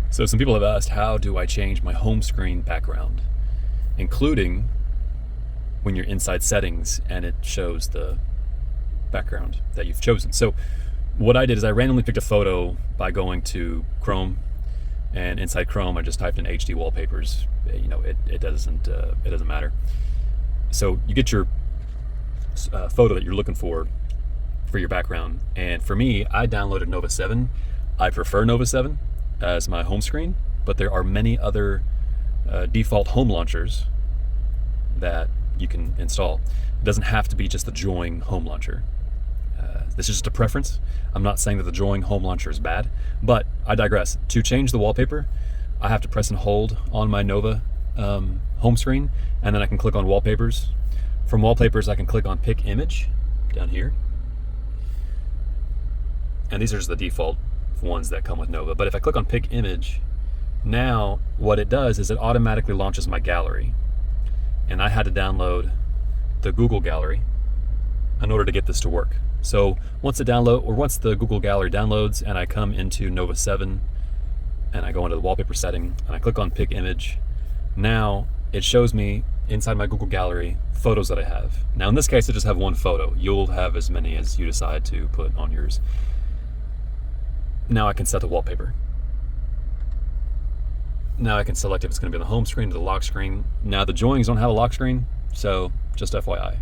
So some people have asked, how do I change my home screen background, including when you're inside settings and it shows the background that you've chosen. So what I did is I randomly picked a photo by going to Chrome, and inside Chrome I just typed in HD wallpapers. It doesn't matter. So you get your photo that you're looking for your background. And for me, I downloaded Nova 7. I prefer Nova 7 as my home screen, but there are many other default home launchers that you can install. It doesn't have to be just the Join home launcher. This is just a preference. I'm not saying that the Join home launcher is bad, but I digress. To change the wallpaper, I have to press and hold on my Nova home screen, and then I can click on wallpapers. From wallpapers, I can click on pick image down here. And these are just the default ones that come with Nova. But if I click on pick image, now what it does is it automatically launches my gallery. And I had to download the Google Gallery in order to get this to work. So once the Google Gallery downloads and I come into Nova 7 and I go into the wallpaper setting and I click on pick image, now it shows me inside my Google Gallery photos that I have. Now in this case I just have one photo. You'll have as many as you decide to put on yours. Now I can set the wallpaper. Now I can select if it's going to be on the home screen or the lock screen. Now the joins don't have a lock screen, so just FYI.